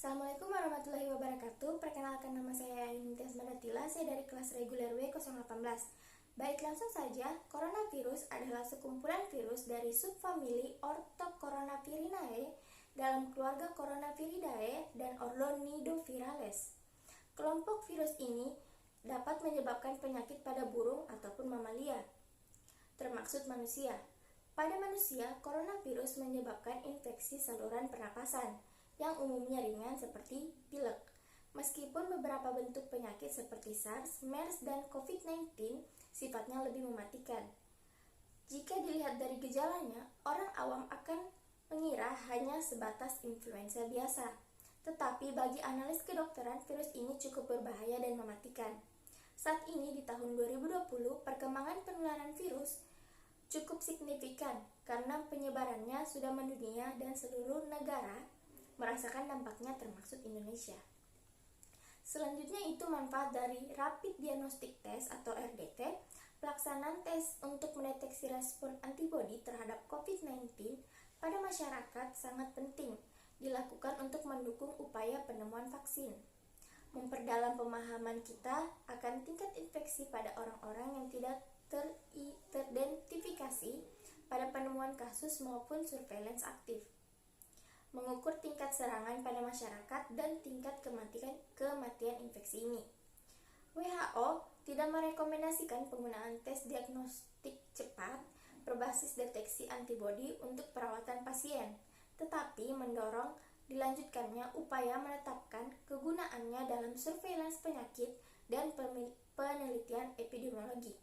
Assalamualaikum warahmatullahi wabarakatuh. Perkenalkan, nama saya Aintias Mandatila. Saya dari kelas reguler W018. Baik, langsung saja. Coronavirus adalah sekumpulan virus dari subfamili Orthocoronavirinae dalam keluarga Coronaviridae dan ordo Nidovirales. Kelompok virus ini dapat menyebabkan penyakit pada burung ataupun mamalia, termaksud manusia. Pada manusia, coronavirus menyebabkan infeksi saluran pernapasan yang umumnya ringan seperti pilek. Meskipun beberapa bentuk penyakit seperti SARS, MERS, dan COVID-19 sifatnya lebih mematikan. Jika dilihat dari gejalanya, orang awam akan mengira hanya sebatas influenza biasa. Tetapi bagi analis kedokteran, virus ini cukup berbahaya dan mematikan. Saat ini di tahun 2020, perkembangan penularan virus cukup signifikan karena penyebarannya sudah mendunia dan seluruh negara merasakan dampaknya, termasuk Indonesia. Selanjutnya itu manfaat dari Rapid Diagnostic Test atau RDT. Pelaksanaan tes untuk mendeteksi respon antibodi terhadap COVID-19 pada masyarakat sangat penting dilakukan untuk mendukung upaya penemuan vaksin. Memperdalam pemahaman kita akan tingkat infeksi pada orang-orang yang tidak teridentifikasi pada penemuan kasus maupun surveillance aktif. Mengukur tingkat serangan pada masyarakat dan tingkat kematian infeksi ini. WHO tidak merekomendasikan penggunaan tes diagnostik cepat berbasis deteksi antibodi untuk perawatan pasien, tetapi mendorong dilanjutkannya upaya menetapkan kegunaannya dalam surveillance penyakit dan penelitian epidemiologi,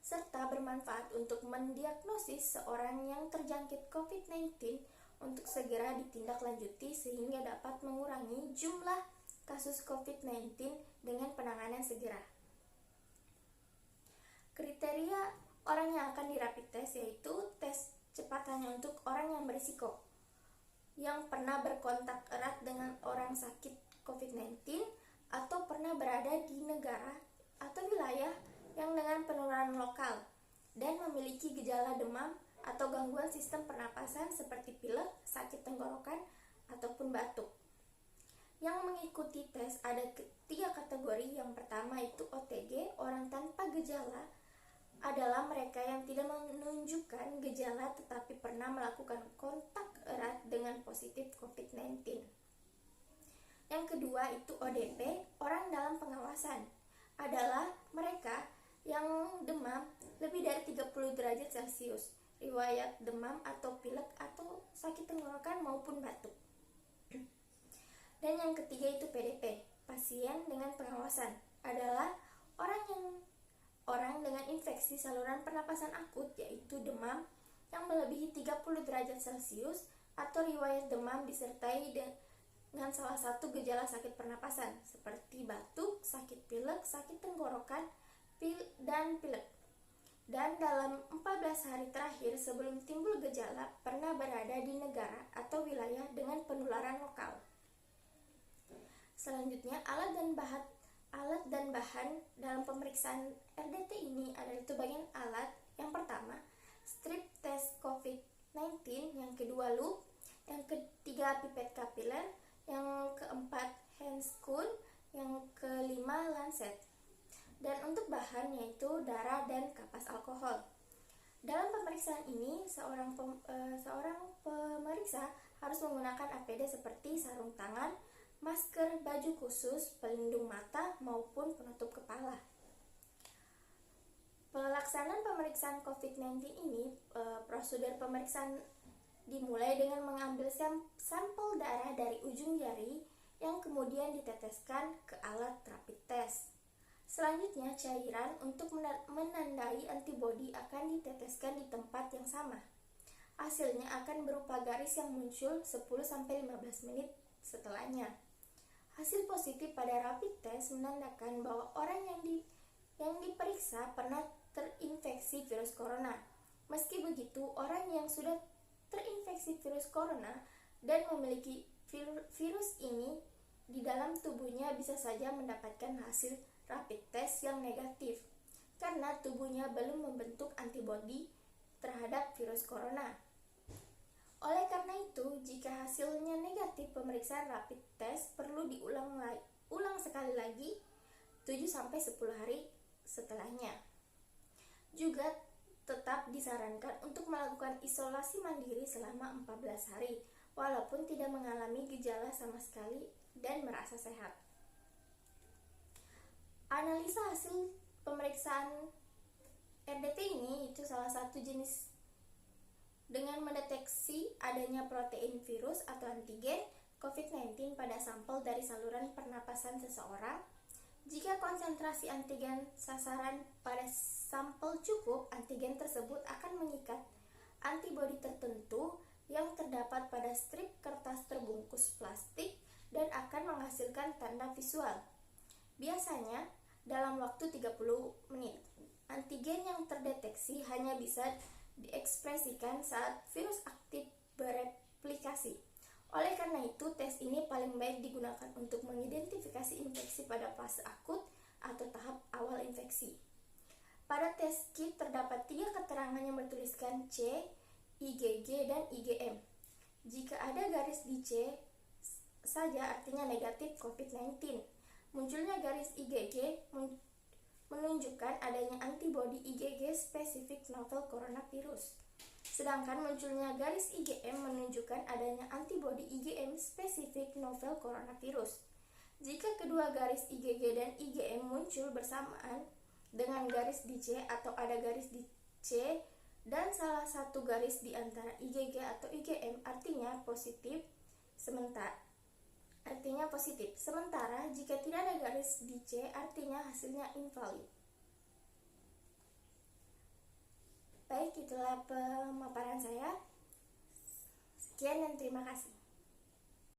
serta bermanfaat untuk mendiagnosis seorang yang terjangkit COVID-19 untuk segera ditindaklanjuti sehingga dapat mengurangi jumlah kasus COVID-19 dengan penanganan segera. Kriteria orang yang akan dirapid test yaitu tes cepat hanya untuk orang yang berisiko, yang pernah berkontak erat dengan orang sakit COVID-19 atau pernah berada di negara atau wilayah yang dengan penularan lokal dan memiliki gejala demam atau gangguan sistem pernapasan seperti pilek, sakit tenggorokan, ataupun batuk. Yang mengikuti tes ada 3 kategori. Yang pertama itu OTG, orang tanpa gejala, adalah mereka yang tidak menunjukkan gejala tetapi pernah melakukan kontak erat dengan positif COVID-19. Yang kedua itu ODP, orang dalam pengawasan, adalah mereka yang demam lebih dari 30 derajat Celcius, riwayat demam atau pilek atau sakit tenggorokan maupun batuk. Dan yang ketiga itu PDP, pasien dengan pengawasan, adalah orang dengan infeksi saluran pernapasan akut, yaitu demam yang melebihi 30 derajat Celcius atau riwayat demam disertai dengan salah satu gejala sakit pernapasan seperti batuk, sakit pilek, sakit tenggorokan, dan pilek. Dan dalam 14 hari terakhir sebelum timbul gejala pernah berada di negara atau wilayah dengan penularan lokal. Selanjutnya, alat dan bahan dalam pemeriksaan RDT ini adalah itu bagian alat. Yang pertama, strip test COVID-19, yang kedua loop, yang ketiga pipet kapiler, yang keempat handscoon, yang kelima lancet. Dan untuk bahan yaitu darah dan kapas alkohol. Dalam pemeriksaan ini, seorang pemeriksa harus menggunakan APD seperti sarung tangan, masker, baju khusus, pelindung mata, maupun penutup kepala. Pelaksanaan pemeriksaan COVID-19 ini, prosedur pemeriksaan dimulai dengan mengambil sampel darah dari ujung jari yang kemudian diteteskan ke alat rapid test. Selanjutnya, cairan untuk menandai antibodi akan diteteskan di tempat yang sama. Hasilnya akan berupa garis yang muncul 10-15 menit setelahnya. Hasil positif pada rapid test menandakan bahwa orang yang diperiksa pernah terinfeksi virus corona. Meski begitu, orang yang sudah terinfeksi virus corona dan memiliki virus ini di dalam tubuhnya bisa saja mendapatkan hasil rapid test yang negatif karena tubuhnya belum membentuk antibodi terhadap virus corona. Oleh karena itu, jika hasilnya negatif pemeriksaan rapid test perlu ulang sekali lagi 7-10 hari setelahnya. Juga tetap disarankan untuk melakukan isolasi mandiri selama 14 hari, walaupun tidak mengalami gejala sama sekali dan merasa sehat. Analisa hasil pemeriksaan RDT ini itu salah satu jenis dengan mendeteksi adanya protein virus atau antigen COVID-19 pada sampel dari saluran pernapasan seseorang. Jika konsentrasi antigen sasaran pada sampel cukup, antigen tersebut akan mengikat antibodi tertentu yang terdapat pada strip kertas terbungkus plastik dan akan menghasilkan tanda visual. Biasanya dalam waktu 30 menit. Antigen yang terdeteksi hanya bisa diekspresikan saat virus aktif bereplikasi. Oleh karena itu, tes ini paling baik digunakan untuk mengidentifikasi infeksi pada fase akut atau tahap awal infeksi. Pada tes kit terdapat 3 keterangan yang bertuliskan C, IgG, dan IgM. Jika ada garis di C saja artinya negatif COVID-19. Munculnya garis IgG menunjukkan adanya antibodi IgG spesifik novel coronavirus. Sedangkan munculnya garis IgM menunjukkan adanya antibodi IgM spesifik novel coronavirus. Jika kedua garis IgG dan IgM muncul bersamaan dengan garis di C atau ada garis di C dan salah satu garis di antara IgG atau IgM artinya positif. Sementara jika tidak ada garis di C artinya hasilnya invalid. Baik, itulah pemaparan saya. Sekian dan terima kasih.